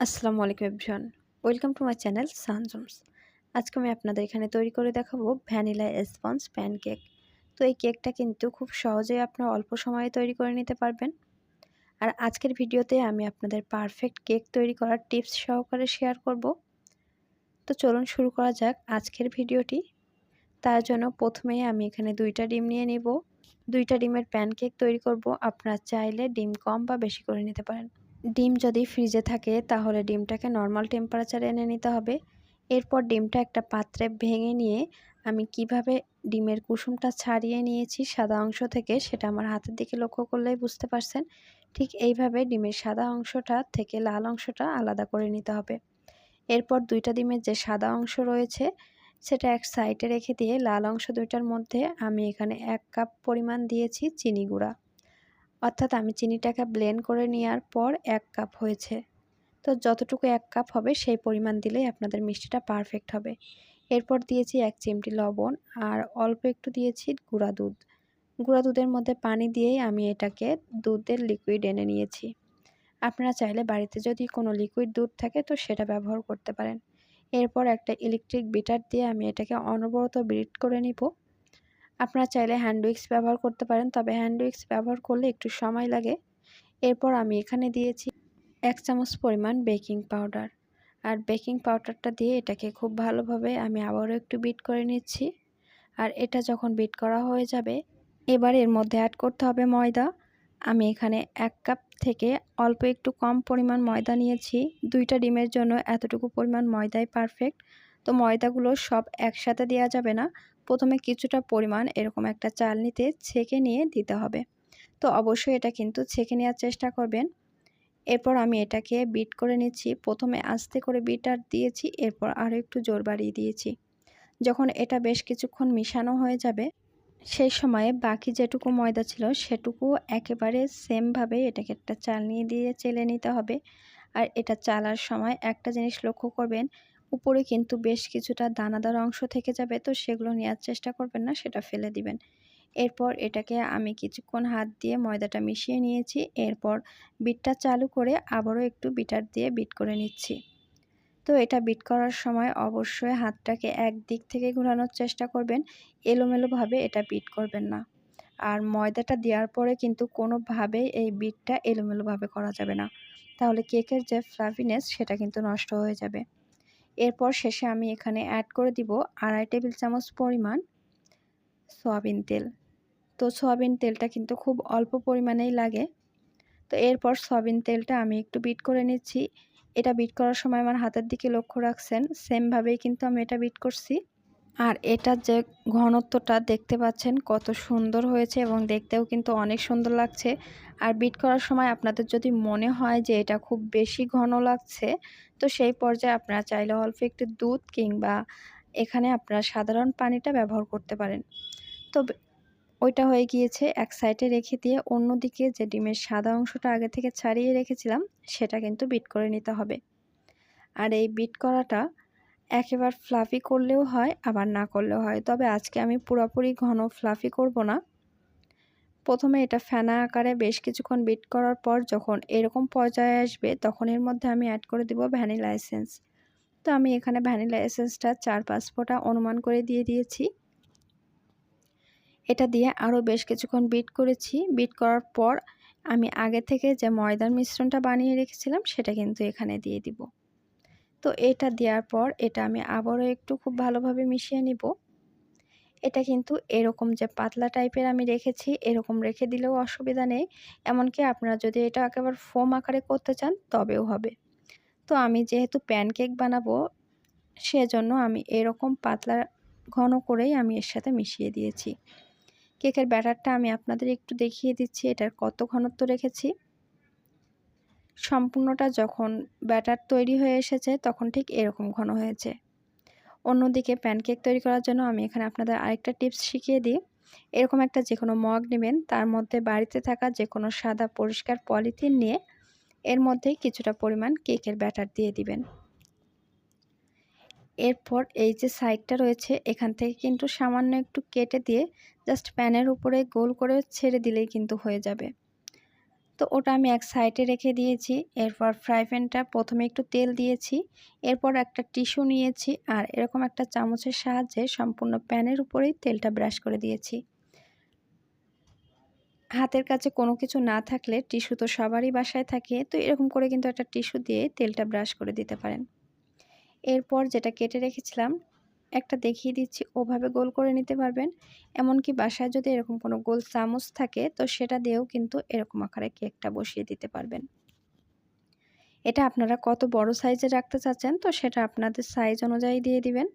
আসসালামু আলাইকুম everyone. Welcome to my channel সানজুমস। আজকে আমি আপনাদের এখানে তৈরি করে দেখাবো ভ্যানিলা স্পঞ্জ প্যানকেক। তো এই কেকটা কিন্তু খুব সহজেই আপনারা অল্প সময়ে তৈরি করে নিতে পারবেন। আর আজকের ভিডিওতে আমি আপনাদের পারফেক্ট কেক তৈরি করার টিপস সহকারে শেয়ার করব। তো চলুন শুরু করা যাক আজকের ভিডিওটি। তার জন্য প্রথমেই আমি এখানে 2টা ডিম নিয়ে নিব। 2টা ডিমের প্যানকেক তৈরি করব। আপনারা চাইলে ডিম কম বা বেশি করে নিতে পারেন। ডিম যদি ফ্রিজে থাকে তাহলে ডিমটাকে নর্মাল টেম্পারেচারে এনে নিতে হবে। এরপর ডিমটা একটা পাত্রে ভেঙে নিয়ে আমি কিভাবে ডিমের কুসুমটা ছাড়িয়ে নিয়েছি সাদা অংশ থেকে সেটা আমার হাতের দিকে লক্ষ্য করলেই বুঝতে পারছেন। ঠিক এইভাবে ডিমের সাদা অংশটা থেকে লাল অংশটা আলাদা করে নিতে হবে। এরপর 2টা ডিমের যে সাদা অংশ রয়েছে সেটা এক সাইডে রেখে দিয়ে লাল অংশ 2টার মধ্যে আমি এখানে 1 কাপ পরিমাণ দিয়েছি চিনি গুঁড়া। অর্থাৎ আমি চিনিটাকে ব্লেন্ড করে নেওয়ার পর 1 কাপ হয়েছে। তো যতটুকু 1 কাপ হবে সেই পরিমাণ দিলেই আপনাদের মিষ্টিটা পারফেক্ট হবে। এরপর দিয়েছি 1 চিমটি লবণ আর অল্প একটু দিয়েছি গুঁড়া দুধ। গুঁড়া দুধের মধ্যে পানি দিয়েই আমি এটাকে দুধের লিকুইড এনে নিয়েছি। আপনারা চাইলে বাড়িতে যদি কোনো লিকুইড দুধ থাকে তো সেটা ব্যবহার করতে পারেন। এরপর একটা ইলেকট্রিক বিটার দিয়ে আমি এটাকে অনবরত বিট করে নিব। আপনারা চাইলে হ্যান্ড উইক্স ব্যবহার করতে পারেন, তবে হ্যান্ড উইক্স ব্যবহার করলে একটু সময় লাগে। এরপর আমি এখানে দিয়েছি 1 চামচ পরিমাণ বেকিং পাউডার। আর বেকিং পাউডারটা দিয়ে এটাকে খুব ভালোভাবে আমি আবারও একটু বিট করে নিচ্ছি। আর এটা যখন বিট করা হয়ে যাবে এবার এর মধ্যে অ্যাড করতে হবে ময়দা। আমি এখানে 1 কাপ থেকে অল্প একটু কম পরিমাণ ময়দা নিয়েছি। 2টা ডিমের জন্য এতটুকু পরিমাণ ময়দাই পারফেক্ট। তো ময়দাগুলো সব একসাথে দেওয়া যাবে না। প্রথমে কিছুটা পরিমাণ এরকম একটা চালনিতে ছেঁকে নিয়ে দিতে হবে। তো অবশ্যই এটা কিন্তু ছেঁকে নেওয়ার চেষ্টা করবেন। এরপর আমি এটাকে বিট করে নিচ্ছি। প্রথমে আস্তে করে বিটার দিয়েছি, এরপর আরও একটু জোর বাড়িয়ে দিয়েছি। যখন এটা বেশ কিছুক্ষণ মিশানো হয়ে যাবে সেই সময়ে বাকি যেটুকু ময়দা ছিল সেটুকু একেবারে সেমভাবে এটাকে একটা চালনি দিয়ে চেলে নিতে হবে। আর এটা চালার সময় একটা জিনিস লক্ষ্য করবেন, উপরে কিন্তু বেশ কিছুটা দানাদার অংশ থেকে যাবে, তো সেগুলো নেওয়ার চেষ্টা করবেন না, সেটা ফেলে দিবেন। এরপর এটাকে আমি কিছুক্ষণ হাত দিয়ে ময়দাটা মিশিয়ে নিয়েছি। এরপর বিটটা চালু করে আবারও একটু বিটার দিয়ে বিট করে নিচ্ছি। তো এটা বিট করার সময় অবশ্যই হাতটাকে একদিক থেকে ঘোরানোর চেষ্টা করবেন, এলোমেলোভাবে এটা বিট করবেন না। আর ময়দাটা দেওয়ার পরে কিন্তু কোনোভাবেই এই বিটটা এলোমেলোভাবে করা যাবে না, তাহলে কেকের যে ফ্লাফিনেস সেটা কিন্তু নষ্ট হয়ে যাবে। এরপর শেষে আমি এখানে অ্যাড করে দিব 2.5 টেবিল চামচ পরিমাণ সয়াবিন তেল। তো সয়াবিন তেলটা কিন্তু খুব অল্প পরিমাণেই লাগে। তো এরপর সয়াবিন তেলটা আমি একটু বিট করে নিচ্ছি। এটা বিট করার সময় আমার হাতের দিকে লক্ষ্য রাখছেন, সেমভাবেই কিন্তু আমি এটা বিট করছি। আর এটার যে ঘনত্বটা দেখতে পাচ্ছেন কত সুন্দর হয়েছে এবং দেখতেও কিন্তু অনেক সুন্দর লাগছে। আর বিট করার সময় আপনাদের যদি মনে হয় যে এটা খুব বেশি ঘন লাগছে, তো সেই পর্যায়ে আপনারা চাইলে অল্প একটু দুধ কিংবা এখানে আপনারা সাধারণ পানিটা ব্যবহার করতে পারেন। তো ওইটা হয়ে গিয়েছে, এক সাইডে রেখে দিয়ে অন্যদিকে যে ডিমের সাদা অংশটা আগে থেকে ছাড়িয়ে রেখেছিলাম সেটা কিন্তু বিট করে নিতে হবে। আর এই বিট করাটা একেবারে ফ্লাফি করলেও হয় আবার না করলেও হয়, তবে আজকে আমি পুরোপুরি ঘন ফ্লাফি করব না। প্রথমে এটা ফেনা আকারে বেশ কিছুক্ষণ বিট করার পর যখন এরকম পর্যায়ে আসবে তখন এর মধ্যে আমি অ্যাড করে দিব ভ্যানিলা এসেন্স। তো আমি এখানে ভ্যানিলা এসেন্সটা 4-5 ফোঁটা অনুমান করে দিয়ে দিয়েছি। এটা দিয়ে আরও বেশ কিছুক্ষণ বিট করেছি। বিট করার পর আমি আগে থেকে যে ময়দার মিশ্রণটা বানিয়ে রেখেছিলাম সেটা কিন্তু এখানে দিয়ে দিব। তো এটা দেওয়ার পর এটা আমি আবারও একটু খুব ভালোভাবে মিশিয়ে নিব। এটা কিন্তু এরকম যে পাতলা টাইপের আমি রেখেছি, এরকম রেখে দিলেও অসুবিধা নেই। এমনকি আপনারা যদি এটা একেবারে ফোম আকারে করতে চান তবেও হবে। তো আমি যেহেতু প্যানকেক বানাবো সেজন্য আমি এরকম পাতলা ঘন করেই আমি এর সাথে মিশিয়ে দিয়েছি। কেকের ব্যাটারটা আমি আপনাদের একটু দেখিয়ে দিচ্ছি এটার কত ঘনত্ব রেখেছি। সম্পূর্ণটা যখন ব্যাটার তৈরি হয়ে এসেছে তখন ঠিক এরকম ঘন হয়েছে। অন্যদিকে প্যানকেক তৈরি করার জন্য আমি এখানে আপনাদের আরেকটা টিপস শিখিয়ে দিই। এরকম একটা যেকোনো মগ নেবেন, তার মধ্যে বাড়িতে থাকা যেকোনো সাদা পরিষ্কার পলিথিন নিয়ে এর মধ্যেই কিছুটা পরিমাণ কেকের ব্যাটার দিয়ে দিবেন। এরপর এই যে সাইডটা রয়েছে এখান থেকে কিন্তু সামান্য একটু কেটে দিয়ে জাস্ট প্যানের উপরে গোল করে ছেড়ে দিলেই কিন্তু হয়ে যাবে। তো ওটা আমি এক সাইডে রেখে দিয়েছি। এরপর ফ্রাই প্যানটা প্রথমে একটু তেল দিয়েছি, এরপর একটা টিস্যু নিয়েছি আর এরকম একটা চামচের সাহায্যে সম্পূর্ণ প্যানের উপরেই তেলটা ব্রাশ করে দিয়েছি। হাতের কাছে কোনো কিছু না থাকলে টিস্যু তো সবারই বাসায় থাকে, তো এরকম করে কিন্তু একটা টিস্যু দিয়ে তেলটা ব্রাশ করে দিতে পারেন। এরপর যেটা কেটে রেখেছিলাম একটা দেখিয়ে দিচ্ছি, ওভাবে গোল করে নিতে পারবেন। এমনকি বাসায় যদি এরকম কোনো গোল চামচ থাকে তো সেটা দিয়েও কিন্তু এরকম আকারে কেকটা বসিয়ে দিতে পারবেন। এটা আপনারা কত বড় সাইজের রাখতে চাচ্ছেন তো সেটা আপনাদের সাইজ অনুযায়ী দিয়ে দিবেন।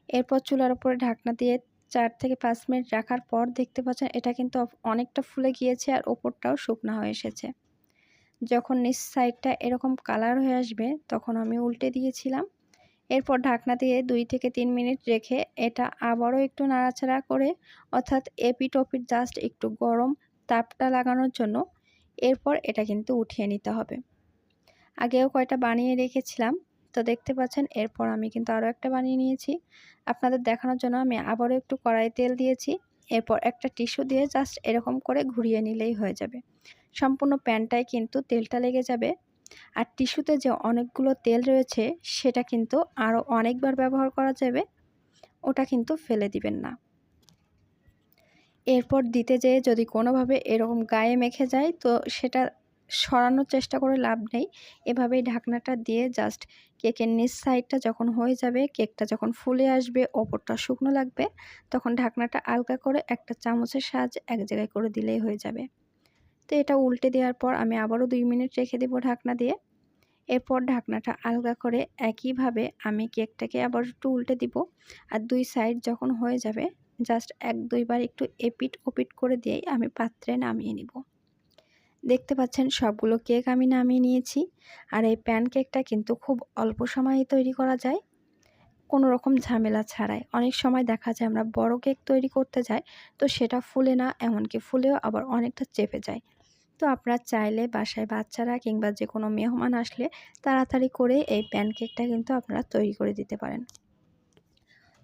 এরপর চুলার উপরে ঢাকনা দিয়ে ৪ থেকে ৫ মিনিট রাখার পর দেখতে পাচ্ছেন এটা কিন্তু অনেকটা ফুলে গিয়েছে আর ওপরটাও শুকনা হয়ে এসেছে। যখন নিচ সাইডটা এরকম কালার হয়ে আসবে তখন আমি উল্টে দিয়েছিলাম। এরপর ঢাকনা দিয়ে ২ থেকে ৩ মিনিট রেখে এটা আবারও একটু নাড়াচাড়া করে, অর্থাৎ এপিঠ ওপিঠ জাস্ট একটু গরম তাপটা লাগানোর জন্য। এরপর এটা কিন্তু উঠিয়ে নিতে হবে। আগেও কয়টা বানিয়ে রেখেছিলাম, তো দেখতে পাচ্ছেন এরপর আমি কিন্তু আরও একটা বানিয়ে নিয়েছি। আপনাদের দেখানোর জন্য আমি আবারও একটু কড়াইয়ে তেল দিয়েছি। এরপর একটা টিস্যু দিয়ে জাস্ট এরকম করে ঘুরিয়ে নিলেই হয়ে যাবে। সম্পূর্ণ প্যানটায় কিন্তু তেলটা লেগে যাবে। আর টিস্যুতে যে অনেকগুলো তেল রয়েছে সেটা কিন্তু আরও অনেকবার ব্যবহার করা যাবে, ওটা কিন্তু ফেলে দিবেন না। এরপর দিতে যেয়ে যদি কোনোভাবে এরকম গায়ে মেখে যায় তো সেটা সরানোর চেষ্টা করে লাভ নেই। এভাবেই ঢাকনাটা দিয়ে জাস্ট কেকের নিচ সাইডটা যখন হয়ে যাবে, কেকটা যখন ফুলে আসবে, ওপরটা শুকনো লাগবে, তখন ঢাকনাটা আলগা করে একটা চামচের সাহায্যে এক জায়গায় করে দিলেই হয়ে যাবে। তো এটা উল্টে দেওয়ার পর আমি আবারও ২ মিনিট রেখে দেব ঢাকনা দিয়ে। এরপর ঢাকনাটা আলগা করে একইভাবে আমি কেকটাকে আবার একটু উল্টে দিব। আর ২ সাইড যখন হয়ে যাবে জাস্ট ১-২ বার একটু এপিঠ ওপিঠ করে দিয়েই আমি পাত্রে নামিয়ে নিব। দেখতে পাচ্ছেন সবগুলো কেক আমি নামিয়ে নিয়েছি। আর এই প্যানকেকটা কিন্তু খুব অল্প সময়ে তৈরি করা যায়, কোনো রকম ঝামেলা ছাড়াই। অনেক সময় দেখা যায় আমরা বড় কেক তৈরি করতে যাই তো সেটা ফুলে না, এমনকি ফুলেও আবার অনেকটা চেপে যায়। তো আপনারা চাইলে বাসায় বাচ্চারা কিংবা যে কোনো মেহমান আসলে তাড়াতাড়ি করে এই প্যানকেকটা কিন্তু আপনারা তৈরি করে দিতে পারেন।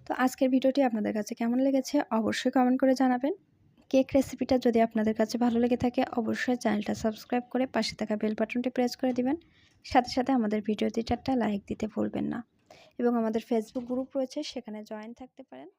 তো আজকের ভিডিওটি আপনাদের কাছে কেমন লেগেছে অবশ্যই কমেন্ট করে জানাবেন। কেক রেসিপিটা যদি আপনাদের কাছে ভালো লেগে থাকে অবশ্যই চ্যানেলটা সাবস্ক্রাইব করে পাশে থাকা বেল বাটনটি প্রেস করে দিবেন। সাথে সাথে আমাদের ভিডিওতে একটা লাইক দিতে ভুলবেন না এবং আমাদের ফেসবুক গ্রুপ রয়েছে, সেখানে জয়েন থাকতে পারেন।